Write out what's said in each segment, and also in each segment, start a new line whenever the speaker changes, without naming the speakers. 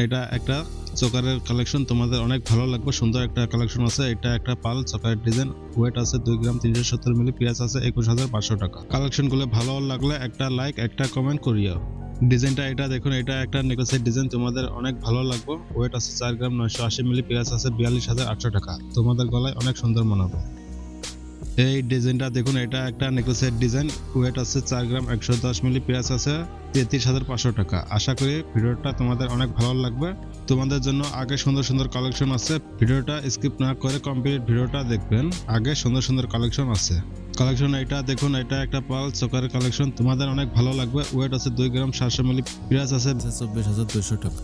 এটা একটা চকারের কালেকশন, তোমাদের অনেক ভালো লাগবে। সুন্দর একটা কালেকশন আছে। এটা একটা পাল চকারের ডিজাইন, ওয়েট আছে 2 গ্রাম 370 মিলি, প্রাইস আছে 21,500 টাকা। কালেকশনগুলো ভালো লাগলে একটা লাইক একটা কমেন্ট করিও। ডিজাইনটা এটা দেখুন, এটা একটা নেকলেসের ডিজাইন, তোমাদের অনেক ভালো লাগবে। ওয়েট আছে 4 গ্রাম 980 মিলি, প্রাইস আছে 42,800 টাকা। তোমাদের গলায় অনেক সুন্দর মানাবে। এই ডিজাইনটা দেখুন, এটা একটা নেকলেসের ডিজাইন, ওয়েট আছে 4 গ্রাম 110 মিলি, প্রাইস আছে 33,500 টাকা। আশা করি ভিডিওটা তোমাদের অনেক ভালো লাগবে। তোমাদের জন্য আগে সুন্দর সুন্দর কালেকশন আছে, ভিডিওটা স্কিপ না করে কমপ্লিট ভিডিওটা দেখবেন। আগে সুন্দর সুন্দর কালেকশন আছে। কালেকশন এটা দেখুন, এটা একটা পাল চকারের কালেকশন, তোমাদের অনেক ভালো লাগবে। ওয়েট আছে 2 গ্রাম 700 মিলি, প্রাইস আছে 24,200 টাকা।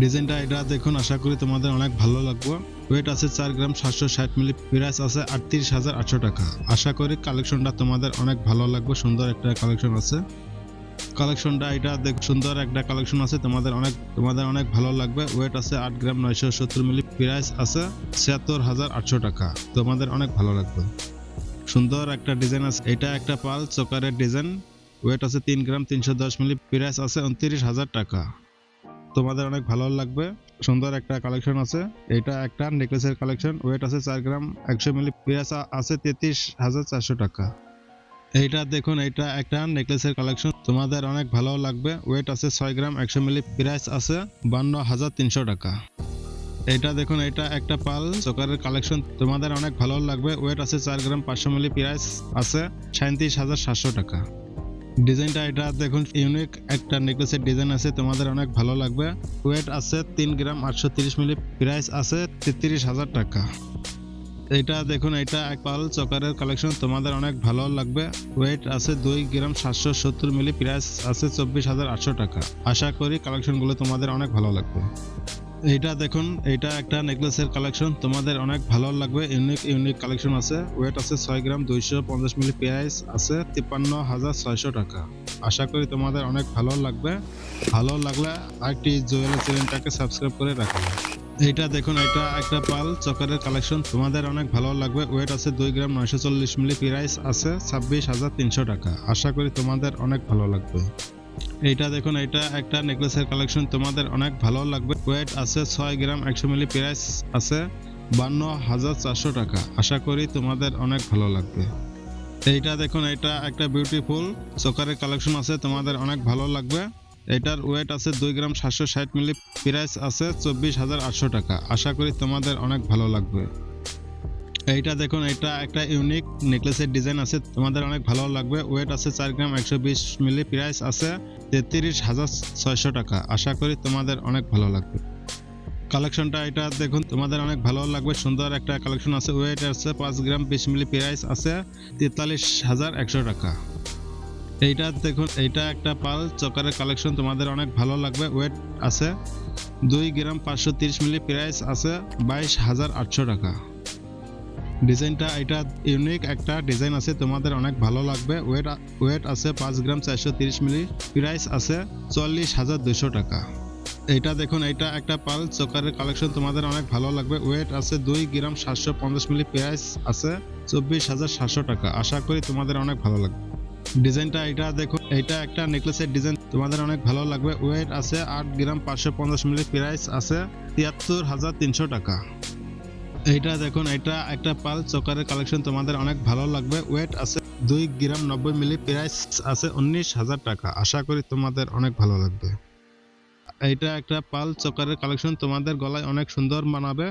ডিজাইনটা এটা দেখুন, আশা করি তোমাদের অনেক ভালো লাগবে। ওয়েট আছে 4 গ্রাম 760 মিলি, প্রাইস আছে 38,800 টাকা। আশা করি কালেকশনটা তোমাদের অনেক ভালো লাগবে। সুন্দর একটা কালেকশন আছে। কালেকশনটা এটা দেখ, সুন্দর একটা কালেকশন আছে, তোমাদের অনেক ভালো লাগবে। ওয়েট আছে 8 গ্রাম 970 মিলি, প্রাইস আছে 76,800 টাকা। তোমাদের অনেক ভালো লাগবে। সুন্দর একটা ডিজাইন আছে, এটা একটা পাল চকারের ডিজাইন, ওয়েট আছে 3 গ্রাম 310 মিলি, প্রাইস আছে 29,000 টাকা। তোমাদের অনেক ভালো লাগবে। সুন্দর একটা কালেকশন আছে। এটা একটা নেকলেসের কালেকশন, ওয়েট আছে 4 গ্রাম 100 মিলি, প্রাইস আছে 33,400 টাকা। এইটা দেখুন, এটা একটা নেকলেসের কালেকশন, তোমাদের অনেক ভালো লাগবে। ওয়েট আছে 6 গ্রাম 100 মিলি, প্রাইস আছে 52,300 টাকা। এটা দেখুন, এটা একটা পাল চকারের কালেকশন, তোমাদের অনেক ভালো লাগবে। ওয়েট আছে 4 গ্রাম 500 মিলি, প্রাইস আছে 37,700 টাকা। ডিজাইনটা এটা দেখুন, ইউনিক একটা নেকলেসের ডিজাইন আছে, তোমাদের অনেক ভালো লাগবে। ওয়েট আছে 3 গ্রাম 830 মিলি, প্রাইস আছে 33,000 টাকা। এটা দেখুন, এটা এক পাল চকারের কালেকশন, তোমাদের অনেক ভালো লাগবে। ওয়েট আছে 2 গ্রাম 770 মিলি, প্রাইস আছে 24,800 টাকা। আশা করি কালেকশনগুলো তোমাদের অনেক ভালো লাগবে। এইটা দেখুন, এটা একটা নেকলেসের কালেকশন, তোমাদের অনেক ভালো লাগবে। ইউনিক কালেকশন আছে। ওয়েট আছে 6 গ্রাম 250 মিলি, প্রাইস আছে 53,600 টাকা। আশা করি তোমাদের অনেক ভালো লাগবে। ভালো লাগলে আরেকটি জুয়েলারি চ্যানেলটাকে সাবস্ক্রাইব করে রাখবেন। এইটা দেখুন, এটা একটা পাল চকারের কালেকশন, তোমাদের অনেক ভালো লাগবে। ওয়েট আছে 2 গ্রাম 940 মিলি, প্রাইস আছে 26,300 টাকা। আশা করি তোমাদের অনেক ভালো লাগবে। এইটা দেখুন, এটা একটা নেকলেসের কালেকশন, তোমাদের অনেক ভালো লাগবে। ওয়েট আছে 6 গ্রাম 100 মিলি, প্রাইস আছে 52,400 টাকা। আশা করি তোমাদের অনেক ভালো লাগবে। এইটা দেখুন, এটা একটা বিউটিফুল চকারের কালেকশন আছে, তোমাদের অনেক ভালো লাগবে। এটার ওয়েট আছে 2 গ্রাম 760 মিলি, প্রাইস আছে 24,800 টাকা। আশা করি তোমাদের অনেক ভালো লাগবে। এইটা দেখুন, এটা একটা ইউনিক নেকলেসের ডিজাইন আছে, তোমাদের অনেক ভালো লাগবে। ওয়েট আছে 4 গ্রাম 120 মিলি, প্রাইস আছে 33,600 টাকা। আশা করি তোমাদের অনেক ভালো লাগবে। কালেকশনটা এটা দেখুন, তোমাদের অনেক ভালো লাগবে। সুন্দর একটা কালেকশন আছে। ওয়েট আছে 5 গ্রাম 20 মিলি, প্রাইস আছে 43,100 টাকা। এইটা দেখুন, এইটা একটা পাল চকারের কালেকশন, তোমাদের অনেক ভালো লাগবে। ওয়েট আছে 2 গ্রাম 530 মিলি, প্রাইস আছে 22,800 টাকা। ডিজাইনটা এটা ইউনিক একটা ডিজাইন আছে, তোমাদের অনেক ভালো লাগবে। ওয়েট আছে 5 গ্রাম 430 মিলি, প্রাইস আছে 44,200 টাকা। এইটা দেখুন, এটা একটা পাল চকারের কালেকশন, তোমাদের অনেক ভালো লাগবে। ওয়েট আছে 2 গ্রাম 750 মিলি, প্রাইস আছে 24,700 টাকা। আশা করি তোমাদের অনেক ভালো লাগবে। ডিজাইনটা এটা দেখুন, এটা একটা নেকলেসের ডিজাইন, তোমাদের অনেক ভালো লাগবে। ওয়েট আছে 8 গ্রাম 550 মিলি, প্রাইস আছে 73,300 টাকা। এইটা দেখুন, এটা একটা পাল চকারের কালেকশন, তোমাদের অনেক ভালো লাগবে। ওয়েট আছে 2 গ্রাম 90 মিলি, প্রাইস আছে 19,000 টাকা। আশা করি তোমাদের অনেক ভালো লাগবে। এইটা একটা পাল চকারের কালেকশন, তোমাদের গলায় অনেক সুন্দর মানাবে।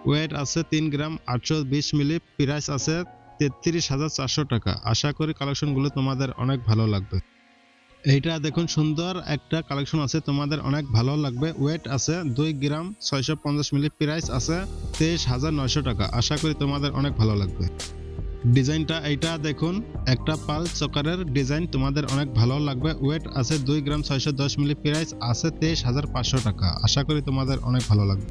ওয়েট আছে 3 গ্রাম 820 মিলি, প্রাইস আছে 33,400 টাকা। আশা করি কালেকশনগুলো তোমাদের অনেক ভালো লাগবে। এইটা দেখুন, সুন্দর একটা কালেকশন আছে, তোমাদের অনেক ভালো লাগবে। ওয়েট আছে 2 গ্রাম 650 মিলি, প্রাইস আছে 23,900 টাকা। আশা করি তোমাদের অনেক ভালো লাগবে। ডিজাইনটা এইটা দেখুন, একটা পাল চকারের ডিজাইন, তোমাদের অনেক ভালো লাগবে। ওয়েট আছে 2 গ্রাম 610 মিলি, প্রাইস আছে 23,500 টাকা। আশা করি তোমাদের অনেক ভালো লাগবে।